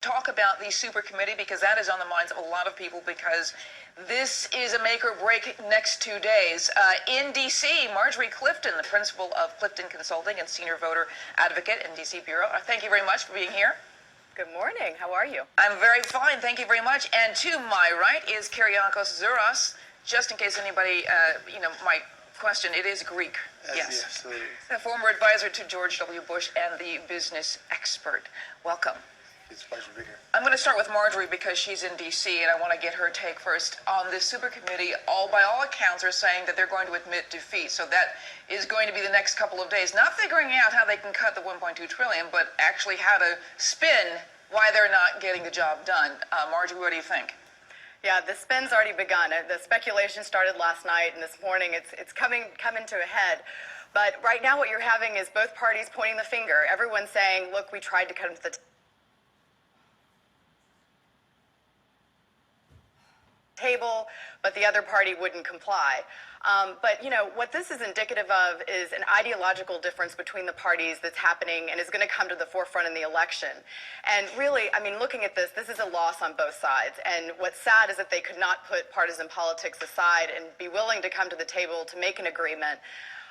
talk about the super committee because that is on the minds of a lot of people because this is a make or break next 2 days. In D.C., Marjorie Clifton, the principal of Clifton Consulting and senior voter advocate in D.C. Bureau. Thank you very much for being here. Good morning. How are you? I'm very fine. Thank you very much. And to my right is Kyriakos Zouras. Just in case anybody, might question, it is Greek. Yes. The former advisor to George W. Bush and the business expert. Welcome. It's a pleasure to be here. I'm going to start with Marjorie because she's in D.C. and I want to get her take first. On this super committee, by all accounts, are saying that they're going to admit defeat. So that is going to be the next couple of days. Not figuring out how they can cut the $1.2 trillion, but actually how to spin why they're not getting the job done. Marjorie, what do you think? Yeah, the spin's already begun. The speculation started last night, and this morning it's coming to a head. But right now what you're having is both parties pointing the finger. Everyone's saying, look, we tried to cut them to the table, but the other party wouldn't comply. But, what this is indicative of is an ideological difference between the parties that's happening and is going to come to the forefront in the election. And really, looking at this is a loss on both sides. And what's sad is that they could not put partisan politics aside and be willing to come to the table to make an agreement.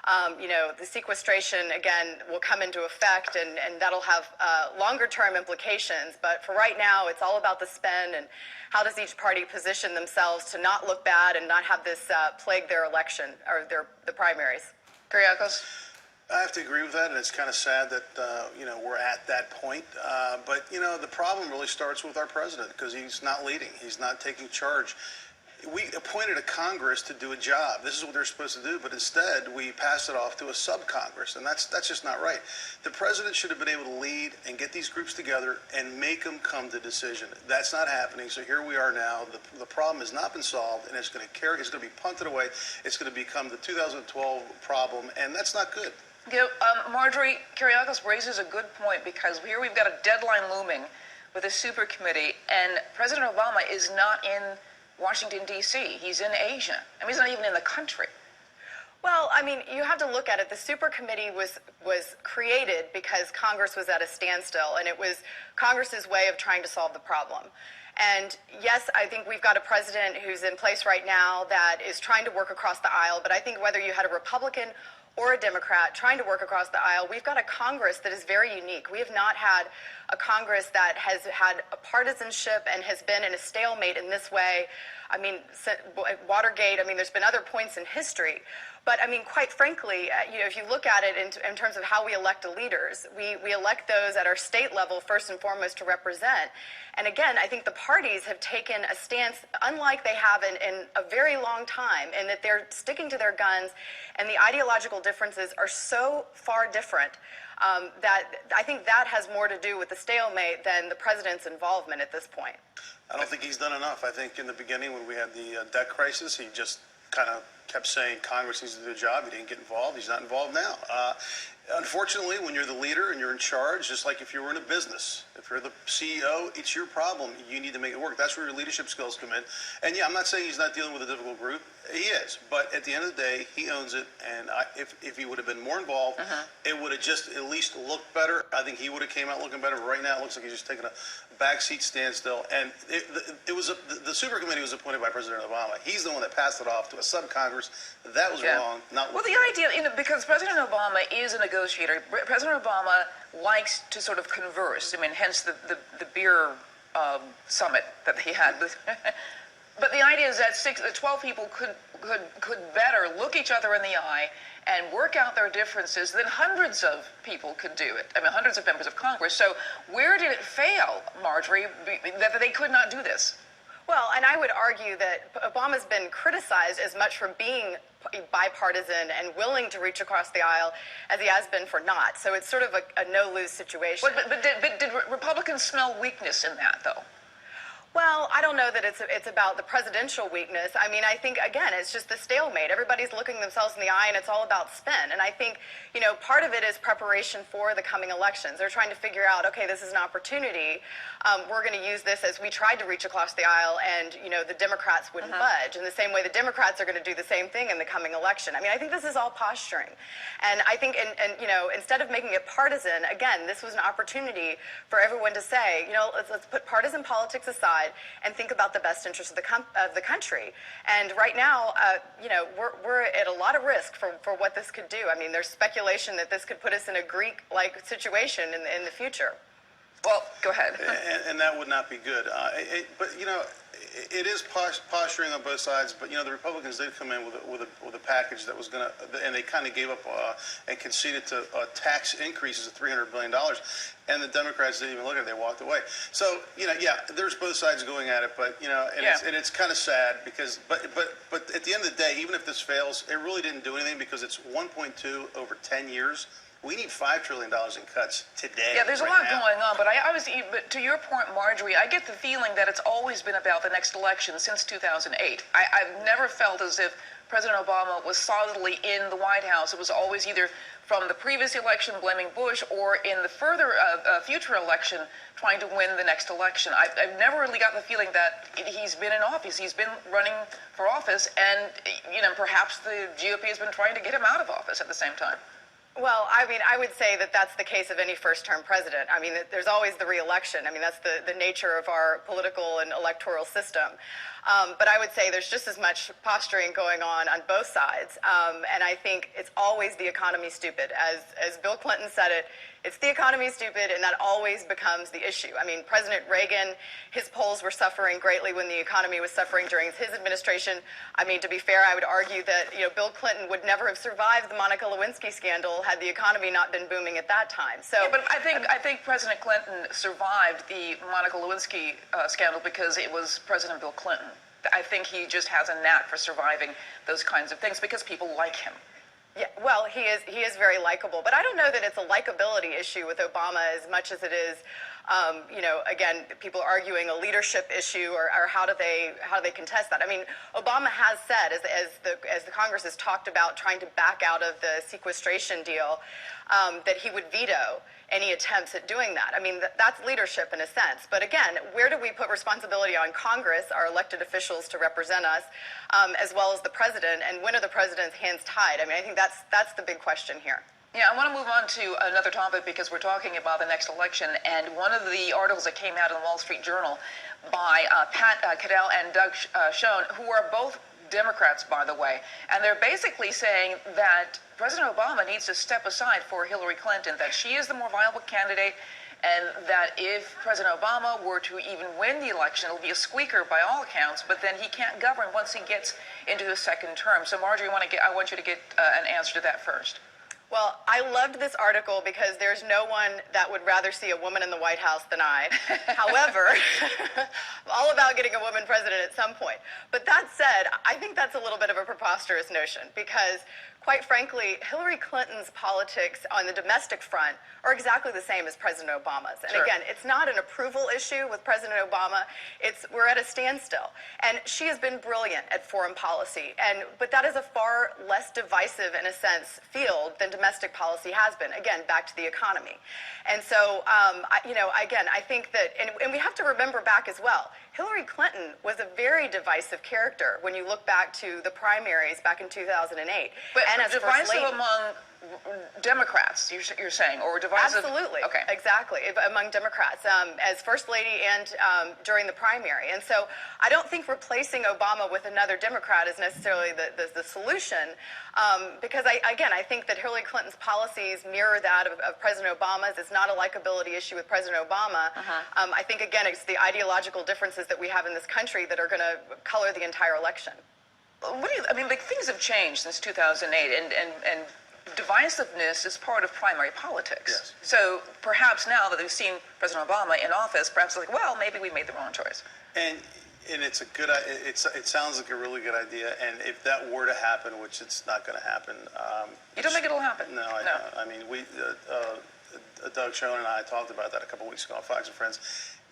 The sequestration, again, will come into effect, and that'll have longer-term implications. But for right now, it's all about the spend and how does each party position themselves to not look bad and not have this plague their election or the primaries. Kyriakos? I have to agree with that, and it's kind of sad that, we're at that point. But the problem really starts with our president because he's not leading. He's not taking charge. We appointed a Congress to do a job. This is what they're supposed to do, but instead we pass it off to a sub-Congress, and that's just not right. The president should have been able to lead and get these groups together and make them come to decision. That's not happening, so here we are now. The problem has not been solved, and it's going to be punted away. It's going to become the 2012 problem, and that's not good. Marjorie, Kyriakos raises a good point because here we've got a deadline looming with a super committee, and President Obama is not in Washington, D.C. He's in Asia. He's not even in the country. Well, you have to look at it. The super committee was created because Congress was at a standstill, and it was Congress's way of trying to solve the problem. And yes, I think we've got a president who's in place right now that is trying to work across the aisle, but I think whether you had a Republican or a Democrat trying to work across the aisle, we've got a Congress that is very unique. We have not had a Congress that has had a partisanship and has been in a stalemate in this way. Watergate, there's been other points in history. But, quite frankly, if you look at it in terms of how we elect the leaders, we elect those at our state level first and foremost to represent. And again, I think the parties have taken a stance unlike they have in a very long time, in that they're sticking to their guns, and the ideological differences are so far different that I think that has more to do with the stalemate than the president's involvement at this point. I don't think he's done enough. I think in the beginning when we had the debt crisis, he just kind of kept saying Congress needs to do a job. He didn't get involved. He's not involved now. Unfortunately, when you're the leader and you're in charge, just like if you were in a business, if you're the CEO, it's your problem. You need to make it work. That's where your leadership skills come in. And yeah, I'm not saying he's not dealing with a difficult group. He is. But at the end of the day, he owns it. And if he would have been more involved, it would have just at least looked better. I think he would have came out looking better. But right now, it looks like he's just taking a backseat standstill. And the super committee was appointed by President Obama. He's the one that passed it off to a sub-Congress. That was wrong. Well, the idea, because President Obama is a negotiator. President Obama likes to sort of converse. Hence the beer summit that he had. But the idea is that 12 people could better look each other in the eye and work out their differences than hundreds of people could do it. Hundreds of members of Congress. So where did it fail, Marjorie, that they could not do this? Well, and I would argue that Obama's been criticized as much for being bipartisan and willing to reach across the aisle as he has been for not. So it's sort of a no-lose situation. But did Republicans smell weakness in that, though? Well, I don't know that it's about the presidential weakness. I mean, I think, again, it's just the stalemate. Everybody's looking themselves in the eye, and it's all about spin. And I think, part of it is preparation for the coming elections. They're trying to figure out, okay, this is an opportunity. We're going to use this as we tried to reach across the aisle, and, the Democrats wouldn't budge. In the same way, the Democrats are going to do the same thing in the coming election. I mean, I think this is all posturing. And I think, instead of making it partisan, again, this was an opportunity for everyone to say, let's put partisan politics aside and think about the best interests of the country. And right now, we're at a lot of risk for what this could do. I mean, there's speculation that this could put us in a Greek-like situation in the future. Well, go ahead. And that would not be good. But it is posturing on both sides. But the Republicans did come in with a package that was going to, and they kind of gave up and conceded to tax increases of $300 billion. And the Democrats didn't even look at it; they walked away. So there's both sides going at it. But it's kind of sad because but at the end of the day, even if this fails, it really didn't do anything because it's 1.2 over 10 years. We need $5 trillion in cuts today. Yeah, there's a lot going on, but but to your point, Marjorie, I get the feeling that it's always been about the next election since 2008. I've never felt as if President Obama was solidly in the White House. It was always either from the previous election blaming Bush or in the further future election trying to win the next election. I've never really got the feeling that he's been in office. He's been running for office, and perhaps the GOP has been trying to get him out of office at the same time. Well, I mean, I would say that that's the case of any first-term president. I mean, there's always the re-election. I mean, that's the nature of our political and electoral system. But I would say there's just as much posturing going on both sides. And I think it's always the economy stupid. As Bill Clinton said it, it's the economy stupid, and that always becomes the issue. I mean, President Reagan, his polls were suffering greatly when the economy was suffering during his administration. I mean, to be fair, I would argue that, Bill Clinton would never have survived the Monica Lewinsky scandal had the economy not been booming at that time. So, yeah, but I think President Clinton survived the Monica Lewinsky scandal because it was President Bill Clinton. I think he just has a knack for surviving those kinds of things because people like him. Yeah, well, he is very likable, but I don't know that it's a likability issue with Obama as much as it is, again, people arguing a leadership issue or how do they contest that? I mean, Obama has said, as the Congress has talked about trying to back out of the sequestration deal, that he would veto any attempts at doing that. I mean, that's leadership in a sense. But again, where do we put responsibility on Congress, our elected officials to represent us, as well as the president? And when are the president's hands tied? I mean, I think that's the big question here. Yeah, I want to move on to another topic because we're talking about the next election. And one of the articles that came out in the Wall Street Journal by Pat Caddell and Doug Schoen, who are both Democrats, by the way, and they're basically saying that President Obama needs to step aside for Hilary Clinton, that she is the more viable candidate, and that if President Obama were to even win the election, it'll be a squeaker by all accounts, but then he can't govern once he gets into his second term. So, Marjorie, I want you to get an answer to that first. Well, I loved this article because there's no one that would rather see a woman in the White House than I. However, I'm all about getting a woman president at some point. But that said, I think that's a little bit of a preposterous notion because, quite frankly, Hillary Clinton's politics on the domestic front are exactly the same as President Obama's. And again, it's not an approval issue with President Obama. We're at a standstill. And she has been brilliant at foreign policy. But that is a far less divisive, in a sense, field than domestic policy has been. Again, back to the economy. And so, again, I think that, and we have to remember back as well, Hillary Clinton was a very divisive character when you look back to the primaries back in 2008. But and as divisive among Democrats, you're saying, or divisive? Absolutely. Okay. Exactly. Among Democrats, as First Lady and during the primary. And so I don't think replacing Obama with another Democrat is necessarily the solution because, I think that Hillary Clinton's policies mirror that of President Obama's. It's not a likability issue with President Obama. I think, again, it's the ideological differences that we have in this country that are going to color the entire election. Things have changed since 2008, and divisiveness is part of primary politics. Yes. So perhaps now that we've seen President Obama in office, perhaps maybe we made the wrong choice. And it's a good. It sounds like a really good idea. And if that were to happen, which it's not going to happen, you don't think it'll happen? No, I mean, Doug Schoen and I talked about that a couple weeks ago on Fox and Friends.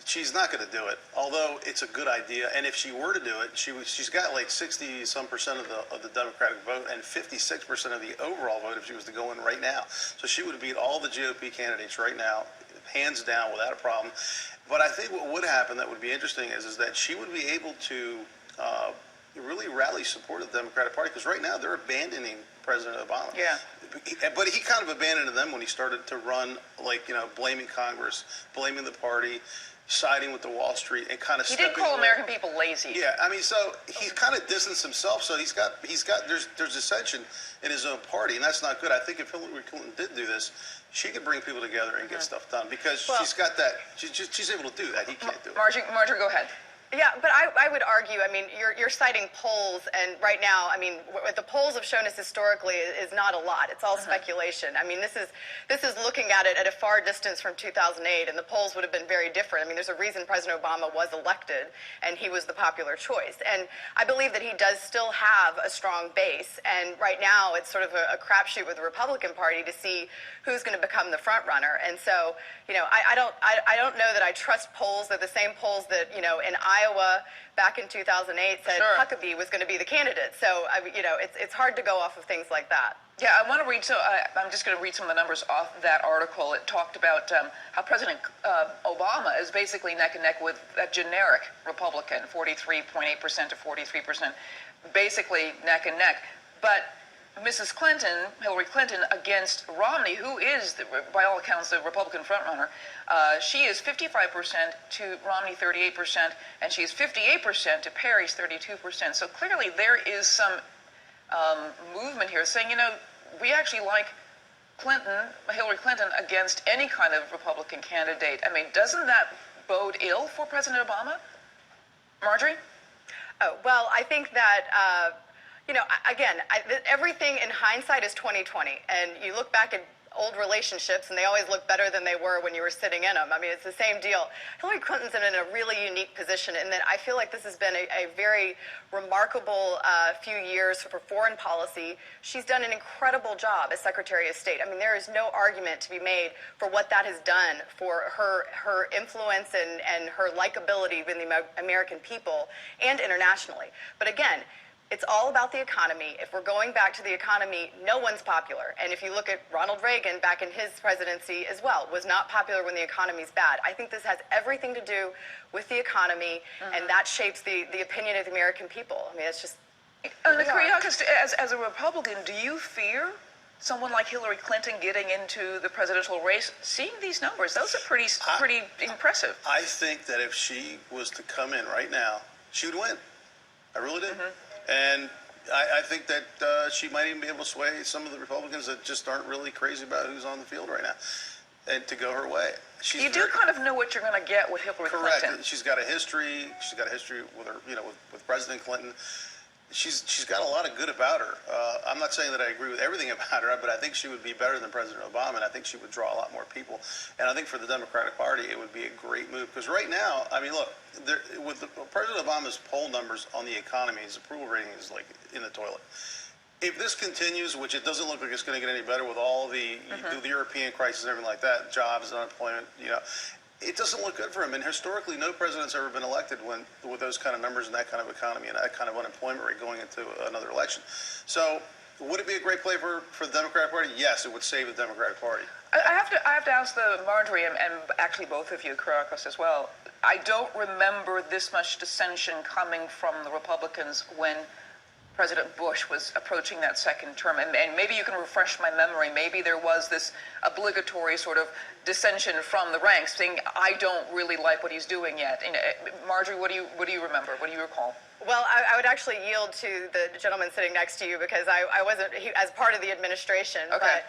She's not going to do it, although it's a good idea. And if she were to do it, she's got like 60-some% of the Democratic vote and 56% of the overall vote if she was to go in right now. So she would beat all the GOP candidates right now, hands down, without a problem. But I think what would happen that would be interesting is that she would be able to really rally support of the Democratic Party, because right now they're abandoning President Obama. Yeah. But he kind of abandoned them when he started to run, like, blaming Congress, blaming the party, siding with the Wall Street, and kind of He did call American people lazy. Yeah, I mean, so he's kind of distanced himself. So there's dissension in his own party, and that's not good. I think if Hillary Clinton did do this, she could bring people together and get stuff done, because she's got that. She's able to do that. He can't do it. Marjorie, go ahead. Yeah, but I would argue, I mean, you're citing polls, and right now, I mean, what the polls have shown us historically is not a lot. It's all speculation. I mean, this is looking at it at a far distance from 2008, and the polls would have been very different. I mean, there's a reason President Obama was elected, and he was the popular choice. And I believe that he does still have a strong base, and right now it's sort of a crapshoot with the Republican Party to see who's going to become the front runner. And so, I don't know that I trust polls. They're the same polls that, in Iowa back in 2008 said Huckabee was going to be the candidate. So, it's hard to go off of things like that. Yeah, I want to read, I'm just going to read some of the numbers off that article. It talked about how President Obama is basically neck and neck with a generic Republican, 43.8% to 43%, basically neck and neck. But Mrs. Clinton, Hilary Clinton, against Romney, who is, by all accounts, the Republican frontrunner, she is 55% to Romney 38%, and she is 58% to Perry's 32%. So clearly there is some movement here saying, we actually like Hillary Clinton against any kind of Republican candidate. I mean, doesn't that bode ill for President Obama? Marjorie? Oh, well, I think that, again, everything in hindsight is 20/20. And you look back at old relationships, and they always look better than they were when you were sitting in them. I mean, it's the same deal. Hillary Clinton's in a really unique position in that I feel like this has been a very remarkable few years for foreign policy. She's done an incredible job as Secretary of State. I mean, there is no argument to be made for what that has done for her influence and her likability within the American people and internationally. But again, it's all about the economy. If we're going back to the economy, no one's popular. And if you look at Ronald Reagan back in his presidency as well, was not popular when the economy's bad. I think this has everything to do with the economy, and that shapes the opinion of the American people. I mean, it's just... As a Republican, do you fear someone like Hillary Clinton getting into the presidential race? Seeing these numbers, those are pretty impressive. I think that if she was to come in right now, she would win. I really do. And I think that she might even be able to sway some of the Republicans that just aren't really crazy about who's on the field right now, and to go her way. You do kind of know what you're going to get with Hillary Clinton. Correct. She's got a history. She's got a history with her, with President Clinton. She's got a lot of good about her. I'm not saying that I agree with everything about her, but I think she would be better than President Obama, and I think she would draw a lot more people. And I think for the Democratic Party, it would be a great move. Because right now, I mean, look, with President Obama's poll numbers on the economy, his approval rating is like in the toilet. If this continues, which it doesn't look like it's going to get any better with all the European crisis and everything like that, jobs, unemployment, it doesn't look good for him. And historically, no president's ever been elected with those kind of numbers and that kind of economy and that kind of unemployment rate going into another election. So would it be a great play for the Democratic Party? Yes, it would save the Democratic Party. I have to ask Marjorie, and actually both of you, Caracas as well, I don't remember this much dissension coming from the Republicans when President Bush was approaching that second term, and maybe you can refresh my memory. Maybe there was this obligatory sort of dissension from the ranks, saying, "I don't really like what he's doing yet." Marjorie, what do you remember? What do you recall? Well, I would actually yield to the gentleman sitting next to you because I wasn't as part of the administration. Okay. But,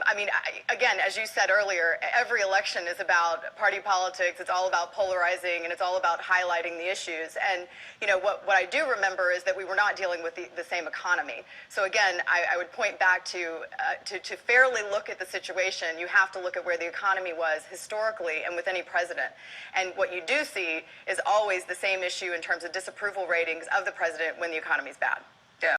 I mean, again, as you said earlier, every election is about party politics. It's all about polarizing, and it's all about highlighting the issues. And, what I do remember is that we were not dealing with the same economy. So, again, I would point back to fairly look at the situation, you have to look at where the economy was historically and with any president. And what you do see is always the same issue in terms of disapproval ratings of the president when the economy's bad.